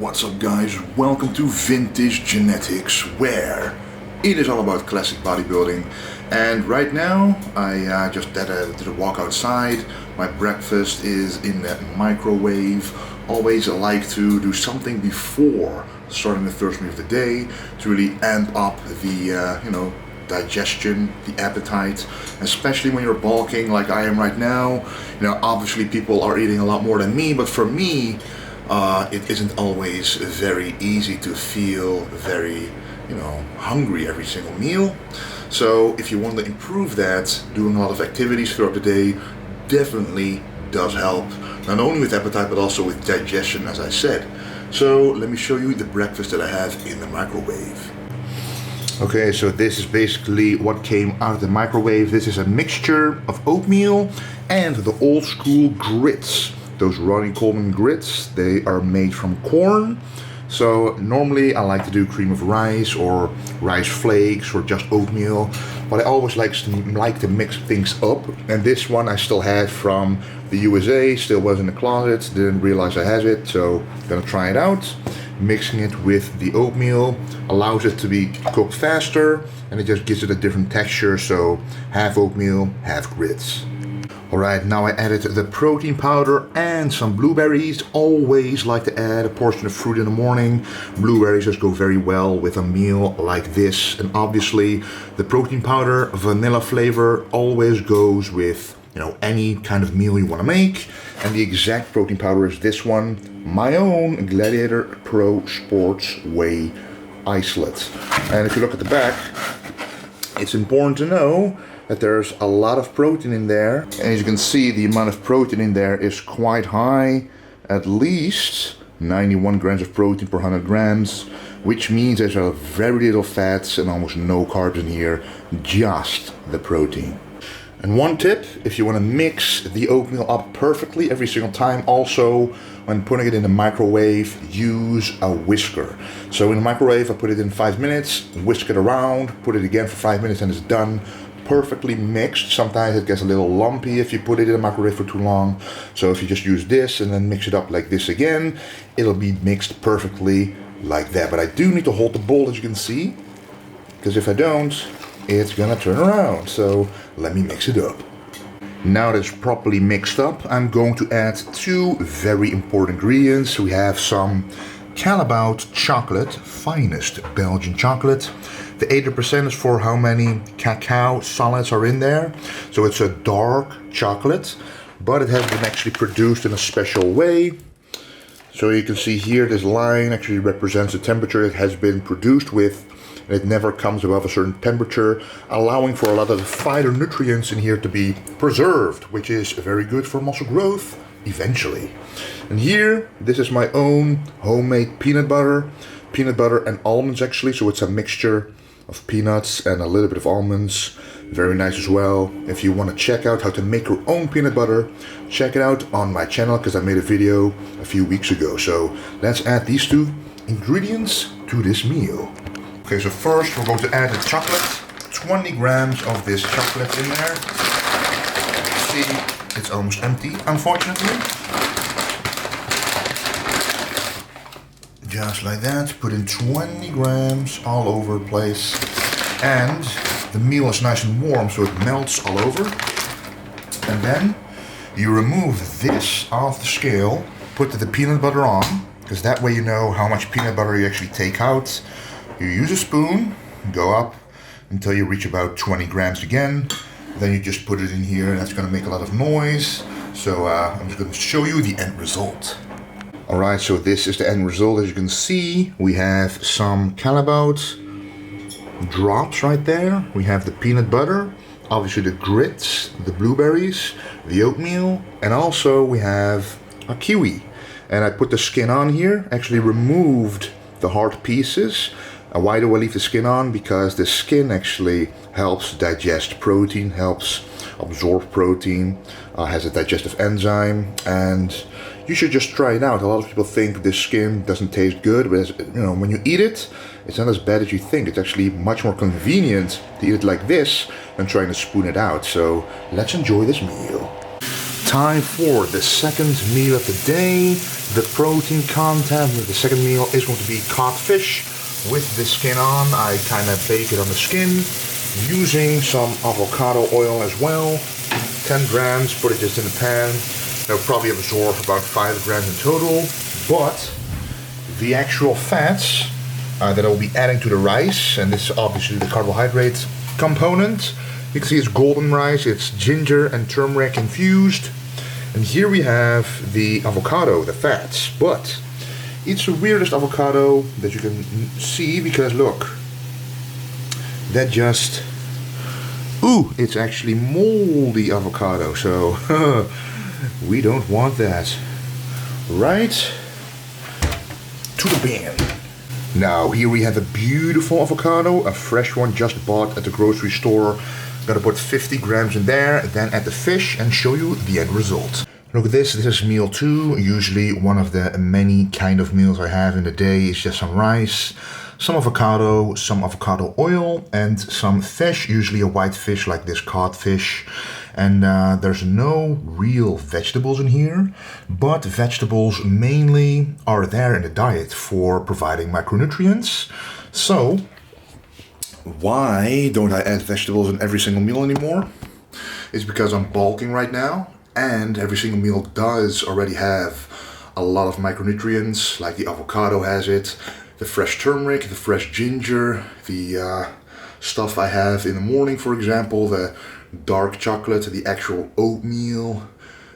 What's up guys, welcome to Vintage Genetics, where it is all about classic bodybuilding. And right now I just did a walk outside. My breakfast is in the microwave. Always like to do something before starting the first meal of the day to really amp up the digestion, the appetite, especially when you're bulking like I am right now. Obviously people are eating a lot more than me, but for me it isn't always very easy to feel very hungry every single meal. So if you want to improve that, doing a lot of activities throughout the day definitely does help, not only with appetite but also with digestion, as I said. So let me show you the breakfast that I have in the microwave. Okay, so this is basically what came out of the microwave. This is a mixture of oatmeal and the old school grits. Those Ronnie Coleman grits, they are made from corn. So normally I like to do cream of rice or rice flakes or just oatmeal, but I always like to mix things up. And this one I still had from the USA, still was in the closet, didn't realize I had it, so I'm gonna try it out. Mixing it with the oatmeal allows it to be cooked faster, and it just gives it a different texture, so half oatmeal, half grits. Alright, now I added the protein powder and some blueberries. Always like to add a portion of fruit in the morning. Blueberries just go very well with a meal like this. And obviously the protein powder, vanilla flavor, always goes with any kind of meal you want to make. And the exact protein powder is this one, my own Gladiator Pro Sports Whey Isolate. And if you look at the back, it's important to know that there's a lot of protein in there. And as you can see, the amount of protein in there is quite high, at least 91 grams of protein per 100 grams, which means there's very little fats and almost no carbs in here, just the protein. And one tip, if you want to mix the oatmeal up perfectly every single time, also when putting it in the microwave, use a whisker. So in the microwave, I put it in 5 minutes, whisk it around, put it again for 5 minutes, and it's done. Perfectly mixed. Sometimes it gets a little lumpy if you put it in the microwave for too long. So if you just use this and then mix it up like this again, it'll be mixed perfectly like that. But I do need to hold the bowl, as you can see, because if I don't, it's gonna turn around. So let me mix it up. Now that it's properly mixed up, I'm going to add two very important ingredients. We have some Callebaut chocolate, finest Belgian chocolate. The 80% is for how many cacao solids are in there. So it's a dark chocolate, but it has been actually produced in a special way. So you can see here, this line actually represents the temperature it has been produced with. And it never comes above a certain temperature, allowing for a lot of the phytonutrients in here to be preserved, which is very good for muscle growth eventually. And here, this is my own homemade peanut butter and almonds actually, so it's a mixture of peanuts and a little bit of almonds. Very nice as well. If you want to check out how to make your own peanut butter, check it out on my channel, because I made a video a few weeks ago. So let's add these two ingredients to this meal. Okay, so first we're going to add the chocolate. 20 grams of this chocolate in there. See, it's almost empty, unfortunately. Just like that, put in 20 grams all over the place. And the meal is nice and warm, so it melts all over. And then you remove this off the scale, put the peanut butter on, because that way you know how much peanut butter you actually take out. You use a spoon, go up until you reach about 20 grams again. Then you just put it in here, and that's going to make a lot of noise. So I'm just going to show you the end result. Alright, so this is the end result. As you can see, we have some Callebaut drops right there. We have the peanut butter, obviously the grits, the blueberries, the oatmeal, and also we have a kiwi. And I put the skin on here, actually removed the hard pieces. Why do I leave the skin on? Because the skin actually helps digest protein, helps absorb protein, has a digestive enzyme, and you should just try it out. A lot of people think this skin doesn't taste good, but when you eat it, it's not as bad as you think. It's actually much more convenient to eat it like this than trying to spoon it out. So let's enjoy this meal. time for the second meal of the day. The protein content of the second meal is going to be codfish with the skin on. I kind of bake it on the skin using some avocado oil as well. 10 grams, put it just in the pan. That'll probably absorb about 5 grams in total. But the actual fats that I'll be adding to the rice, and this is obviously the carbohydrate component. You can see it's golden rice, it's ginger and turmeric infused. And here we have the avocado, the fats. But it's the weirdest avocado that you can see because look, that just, ooh, it's actually moldy avocado. So we don't want that. Right? To the bin. Now here we have a beautiful avocado, a fresh one just bought at the grocery store. Gonna put 50 grams in there, then add the fish and show you the end result. Look at this, this is meal 2. Usually one of the many kind of meals I have in the day is just some rice, some avocado oil, and some fish, usually a white fish like this codfish. And there's no real vegetables in here, but vegetables mainly are there in the diet for providing macronutrients. So why don't I add vegetables in every single meal anymore? It's because I'm bulking right now, and every single meal does already have a lot of macronutrients, like the avocado has it, the fresh turmeric, the fresh ginger, the stuff I have in the morning, for example, the dark chocolate, the actual oatmeal,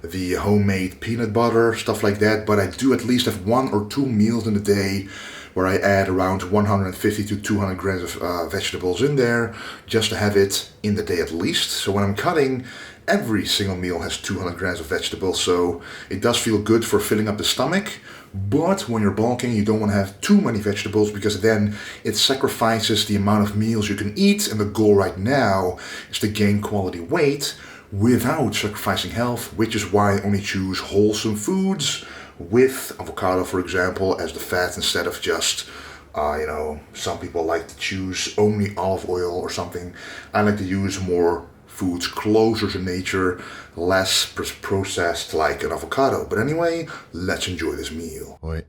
the homemade peanut butter, stuff like that. But I do at least have 1 or 2 meals in the day where I add around 150 to 200 grams of vegetables in there, just to have it in the day at least. So when I'm cutting, every single meal has 200 grams of vegetables, so it does feel good for filling up the stomach. But when you're bulking, you don't want to have too many vegetables because then it sacrifices the amount of meals you can eat, and the goal right now is to gain quality weight without sacrificing health, which is why I only choose wholesome foods with avocado, for example, as the fat instead of just, some people like to choose only olive oil or something. I like to use more foods closer to nature, less processed like an avocado. But anyway, let's enjoy this meal. Wait.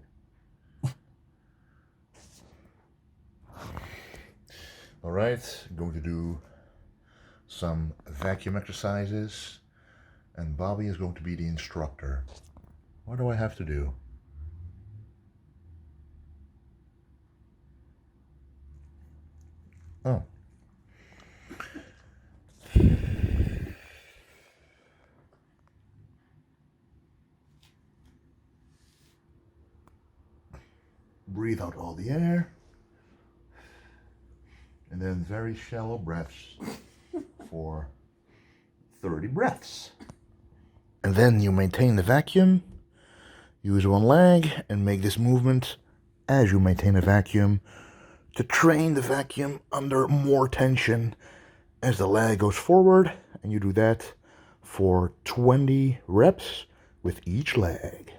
All right, I'm going to do some vacuum exercises, and Bobby is going to be the instructor. What do I have to do? Oh. Breathe out all the air. And then very shallow breaths for 30 breaths. And then you maintain the vacuum. Use one leg and make this movement as you maintain a vacuum to train the vacuum under more tension as the leg goes forward. And you do that for 20 reps with each leg.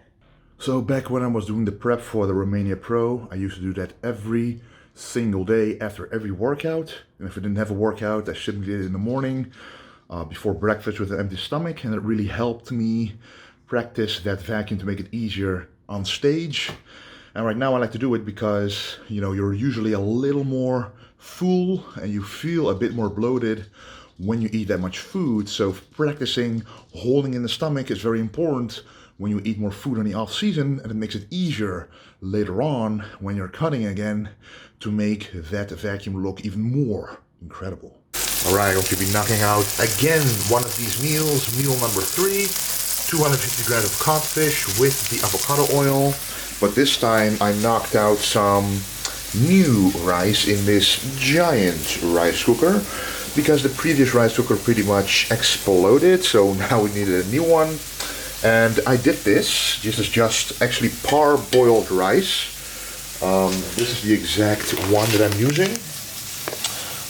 So back when I was doing the prep for the Romania Pro, I used to do that every single day after every workout. And if I didn't have a workout, I simply did it in the morning before breakfast with an empty stomach. And it really helped me practice that vacuum to make it easier on stage. And right now I like to do it because, you're usually a little more full and you feel a bit more bloated when you eat that much food. So practicing holding in the stomach is very important when you eat more food in the off season, and it makes it easier later on when you're cutting again to make that vacuum look even more incredible. All right, I'm going to be knocking out again one of these meals, meal number 3, 250 grams of codfish with the avocado oil. But this time I knocked out some new rice in this giant rice cooker because the previous rice cooker pretty much exploded, so now we needed a new one. And I did this. This is just actually parboiled rice. This is the exact one that I'm using.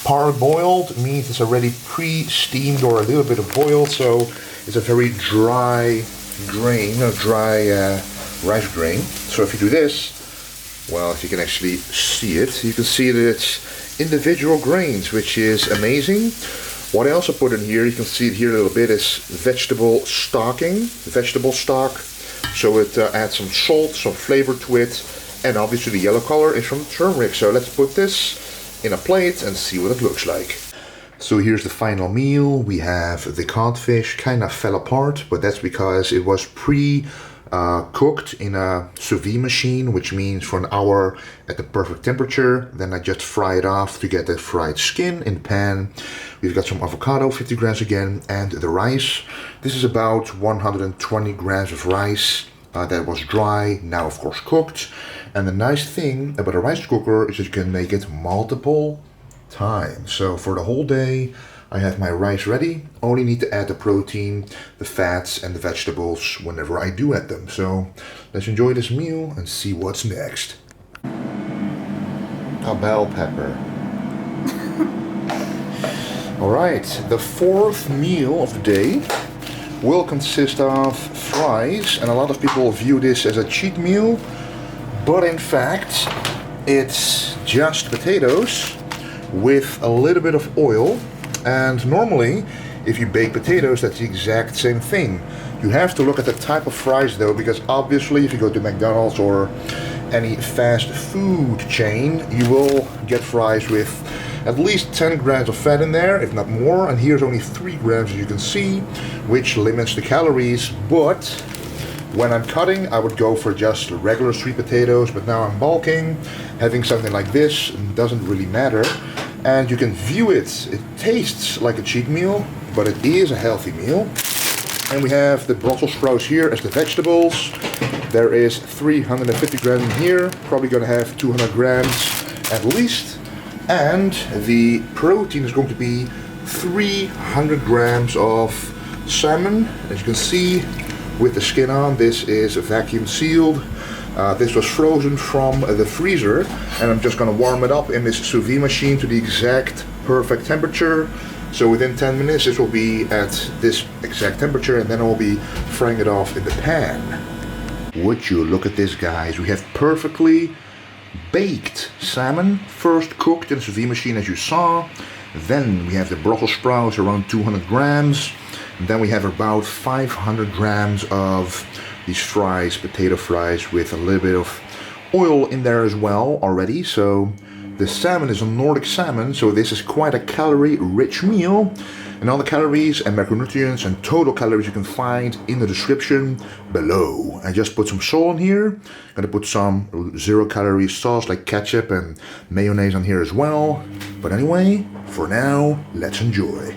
Parboiled means it's already pre-steamed or a little bit of boiled, so it's a very dry grain, rice grain. So if you do this, well, if you can actually see it, you can see that it's individual grains, which is amazing. What I also put in here, you can see it here a little bit, is vegetable stock. So it adds some salt, some flavor to it, and obviously the yellow color is from the turmeric. So let's put this in a plate and see what it looks like. So here's the final meal. We have the codfish, kind of fell apart, but that's because it was cooked in a sous vide machine, which means for an hour at the perfect temperature. Then I just fry it off to get the fried skin in the pan. We've got some avocado, 50 grams again, and the rice. This is about 120 grams of rice that was dry, now of course cooked. And the nice thing about a rice cooker is that you can make it multiple times. So for the whole day, I have my rice ready. Only need to add the protein, the fats, and the vegetables whenever I do add them. So let's enjoy this meal and see what's next. A bell pepper. Alright, the fourth meal of the day will consist of fries, and a lot of people view this as a cheat meal, but in fact it's just potatoes with a little bit of oil. And normally if you bake potatoes, that's the exact same thing. You have to look at the type of fries though, because obviously if you go to McDonald's or any fast food chain, you will get fries with at least 10 grams of fat in there, if not more, and here's only 3 grams as you can see, which limits the calories. But when I'm cutting, I would go for just regular sweet potatoes, but now I'm bulking. Having something like this doesn't really matter, and you can view it. It tastes like a cheat meal, but it is a healthy meal. And we have the Brussels sprouts here as the vegetables. There is 350 grams in here, probably gonna have 200 grams at least. And the protein is going to be 300 grams of salmon. As you can see, with the skin on, this is vacuum sealed. This was frozen from the freezer, and I'm just gonna warm it up in this sous vide machine to the exact perfect temperature. So within 10 minutes this will be at this exact temperature, and then I'll be frying it off in the pan. Would you look at this, guys? We have perfectly baked salmon, first cooked in the sous vide machine as you saw. Then we have the Brussels sprouts, around 200 grams. And then we have about 500 grams of these fries, potato fries, with a little bit of oil in there as well already. So the salmon is a Nordic salmon, so this is quite a calorie-rich meal. And all the calories and macronutrients and total calories you can find in the description below. I just put some salt in here. Gonna put some 0-calorie sauce like ketchup and mayonnaise on here as well. But anyway, for now, let's enjoy.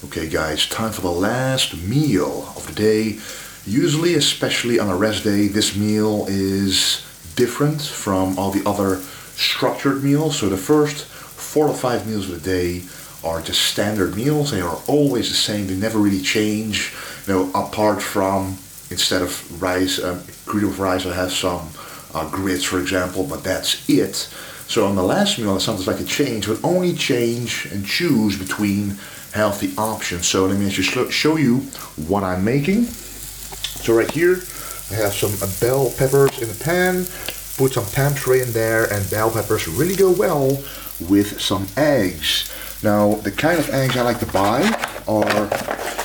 Okay guys, time for the last meal of the day. Usually, especially on a rest day, this meal is different from all the other structured meals. So the first 4 to 5 meals of the day are just standard meals. They are always the same. They never really change. You know, apart from, instead of rice, cream of rice, I have some grits, for example, but that's it. So on the last meal, I sometimes like to change, but only change and choose between healthy options. So let me just show you what I'm making. So right here, I have some bell peppers in the pan. Put some palm spray in there, and bell peppers really go well with some eggs. Now, the kind of eggs I like to buy are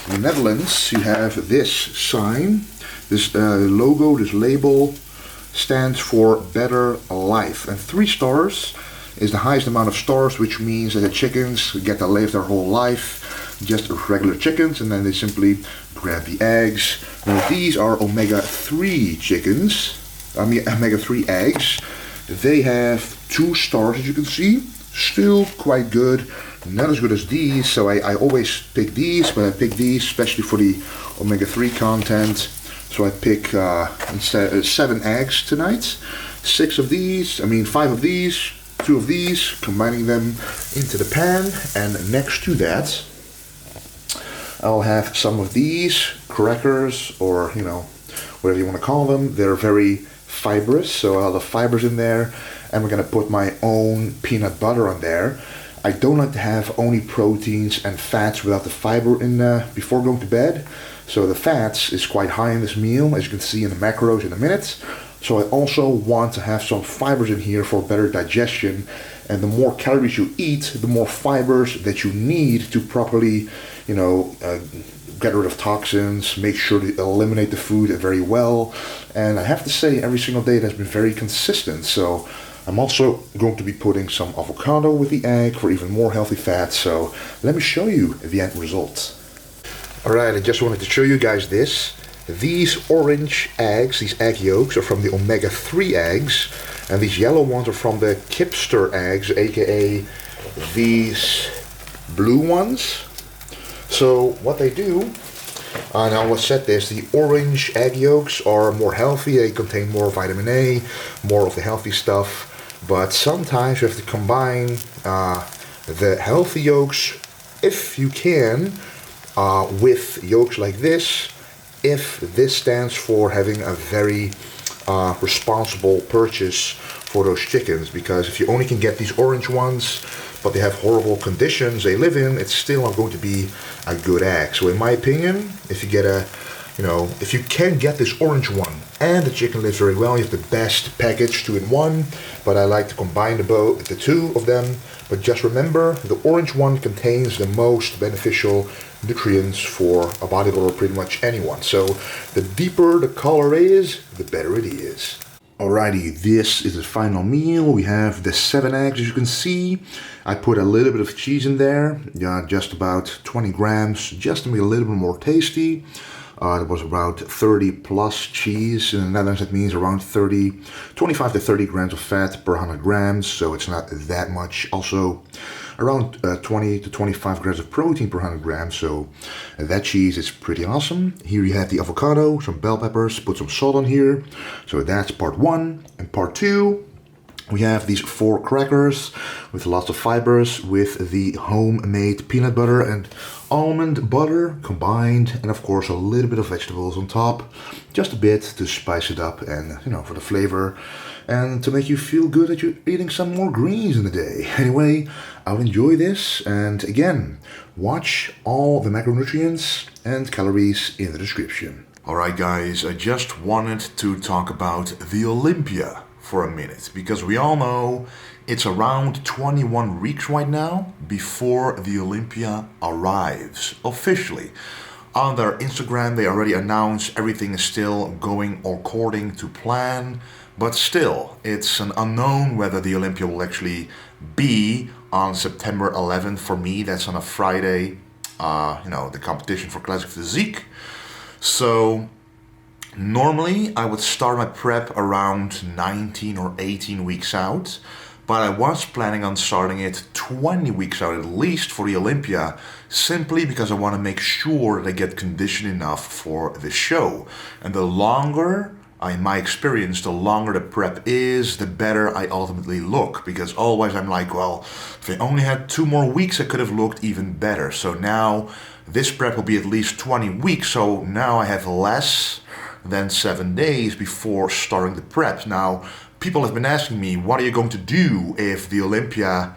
in the Netherlands. You have this sign, this logo, this label stands for Better Life. And 3 stars is the highest amount of stars, which means that the chickens get to live their whole life, just regular chickens, and then they simply grab the eggs. Now, these are omega-3 chickens, omega-3 eggs. They have 2 stars, as you can see. Still quite good, not as good as these, so I always pick these, but I pick these especially for the omega-3 content. So I pick instead 7 eggs tonight, 5 of these, 2 of these, combining them into the pan, and next to that I'll have some of these crackers, or you know, whatever you want to call them. They're very fibrous, so I'll have fibers in there, and we're gonna put my own peanut butter on there. I don't like to have only proteins and fats without the fiber in before going to bed. So the fats is quite high in this meal, as you can see in the macros in a minute. So I also want to have some fibers in here for better digestion And the more calories you eat, the more fibers that you need to properly, get rid of toxins, make sure to eliminate the food very well. And I have to say, every single day it has been very consistent. So I'm also going to be putting some avocado with the egg for even more healthy fats. So let me show you the end result. Alright, I just wanted to show you guys this. These orange eggs, these egg yolks, are from the omega-3 eggs. And these yellow ones are from the Kipster eggs, aka these blue ones. So what they do, and I always said this, the orange egg yolks are more healthy, they contain more vitamin A, more of the healthy stuff, but sometimes you have to combine the healthy yolks, if you can, with yolks like this, if this stands for having a very responsible purchase for those chickens, because if you only can get these orange ones, but they have horrible conditions they live in, it's still not going to be a good egg. So in my opinion, if you get if you can get this orange one and the chicken lives very well, you have the best package 2-in-1, but I like to combine the two of them. But just remember, the orange one contains the most beneficial nutrients for a bodybuilder, pretty much anyone. So the deeper the color is, the better it is. Alrighty, this is the final meal. We have the 7 eggs, as you can see. I put a little bit of cheese in there, just about 20 grams, just to make it a little bit more tasty. It was about 30 plus cheese. In the Netherlands, that means around 25 to 30 grams of fat per 100 grams, so it's not that much. Also, around 20 to 25 grams of protein per 100 grams, so that cheese is pretty awesome. Here you have the avocado, some bell peppers, put some salt on here. So that's part 1. And part 2, we have these 4 crackers with lots of fibers with the homemade peanut butter and almond butter combined, and of course a little bit of vegetables on top, just a bit to spice it up and for the flavor and to make you feel good that you're eating some more greens in the day. Anyway, I'll enjoy this, and again, watch all the macronutrients and calories in the description. Alright guys, I just wanted to talk about the Olympia for a minute, because we all know it's around 21 weeks right now before the Olympia arrives officially. On their Instagram they already announced everything is still going according to plan, but still it's an unknown whether the Olympia will actually be on September 11th. For me, that's on a Friday, the competition for Classic Physique. So normally I would start my prep around 19 or 18 weeks out, but I was planning on starting it 20 weeks out at least for the Olympia, simply because I want to make sure that I get conditioned enough for the show. And the longer, in my experience, the longer the prep is, the better I ultimately look, because always I'm like, well, if I only had 2 more weeks I could have looked even better. So now this prep will be at least 20 weeks, so now I have less than 7 days before starting the prep. Now, people have been asking me, what are you going to do if the Olympia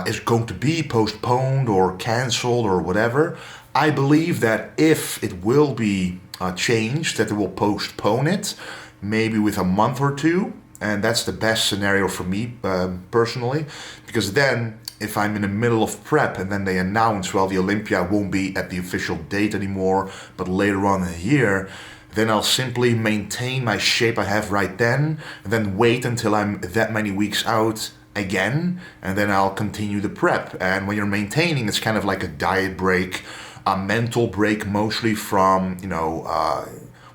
is going to be postponed or cancelled or whatever? I believe that if it will be changed, that they will postpone it, maybe with a month or 2, and that's the best scenario for me personally, because then if I'm in the middle of prep and then they announce, well, the Olympia won't be at the official date anymore, but later on in the year, then I'll simply maintain my shape I have right then, and then wait until I'm that many weeks out again, and then I'll continue the prep. And when you're maintaining, it's kind of like a diet break, a mental break, mostly from,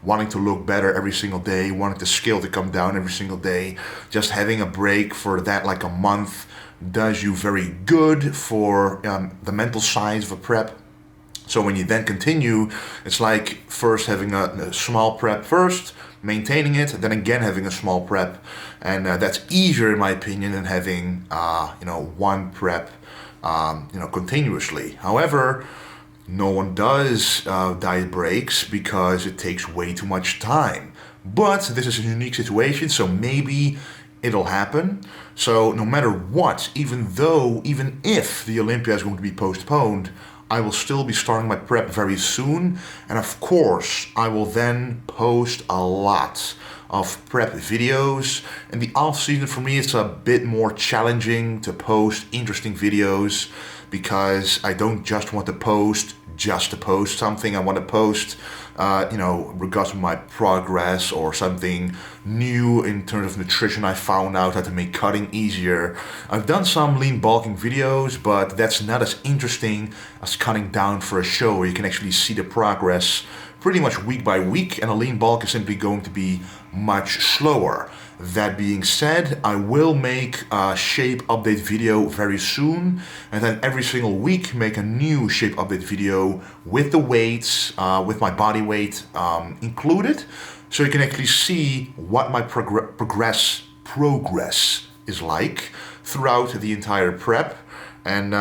wanting to look better every single day, wanting the scale to come down every single day. Just having a break for that, like a month, does you very good for the mental side of a prep. So when you then continue, it's like first having a small prep first, maintaining it, then again having a small prep, and that's easier in my opinion than having one prep continuously. However, no one does diet breaks because it takes way too much time. But this is a unique situation, so maybe it'll happen. So no matter what, even if the Olympia is going to be postponed, I will still be starting my prep very soon, and of course I will then post a lot of prep videos. In the off season for me it's a bit more challenging to post interesting videos because I don't just want to post something. I want to post regards to my progress or something new in terms of nutrition. I found out how to make cutting easier. I've done some lean bulking videos, but that's not as interesting as cutting down for a show where you can actually see the progress pretty much week by week, and a lean bulk is simply going to be much slower. That being said, I will make a shape update video very soon, and then every single week make a new shape update video with the weights, with my body weight included, so you can actually see what my progress is like throughout the entire prep, and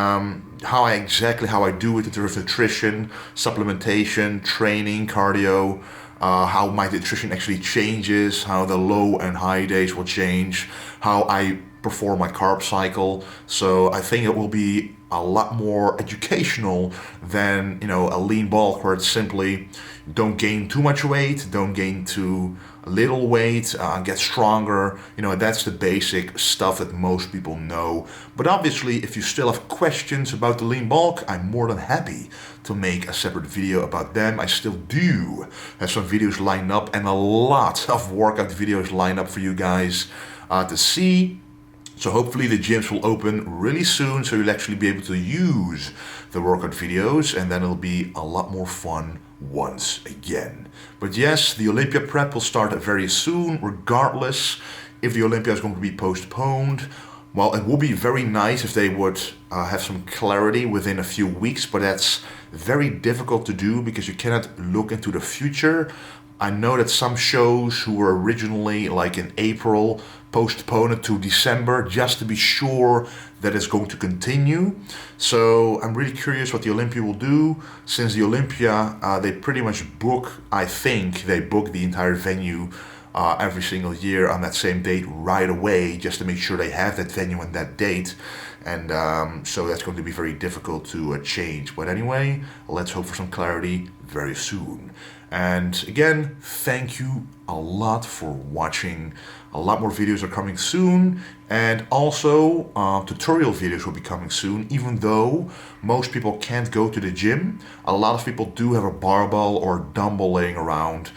how I do it in terms of nutrition, supplementation, training, cardio, how my nutrition actually changes, how the low and high days will change, how I perform my carb cycle. So I think it will be a lot more educational than a lean bulk where it's simply don't gain too much weight, don't gain too little weight, get stronger. That's the basic stuff that most people know. But obviously, if you still have questions about the lean bulk, I'm more than happy to make a separate video about them. I still do have some videos lined up and a lot of workout videos lined up for you guys to see. So hopefully the gyms will open really soon, so you'll actually be able to use the workout videos, and then it'll be a lot more fun once again. But yes, the Olympia prep will start very soon, regardless if the Olympia is going to be postponed. Well, it would be very nice if they would have some clarity within a few weeks, but that's very difficult to do because you cannot look into the future. I know that some shows who were originally like in April postponed it to December just to be sure that it's going to continue. So I'm really curious what the Olympia will do. Since the Olympia, they pretty much book, I think they book the entire venue every single year on that same date right away, just to make sure they have that venue on that date. And so that's going to be very difficult to change. But anyway, let's hope for some clarity very soon. And again, thank you a lot for watching. A lot more videos are coming soon, and also tutorial videos will be coming soon. Even though most people can't go to the gym, a lot of people do have a barbell or dumbbell laying around,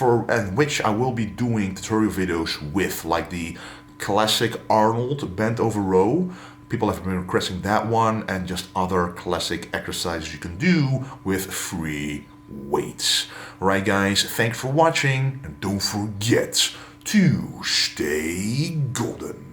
and which I will be doing tutorial videos with, like the classic Arnold bent over row. People have been requesting that one, and just other classic exercises you can do with free weights. Alright guys, thanks for watching, and don't forget to stay golden.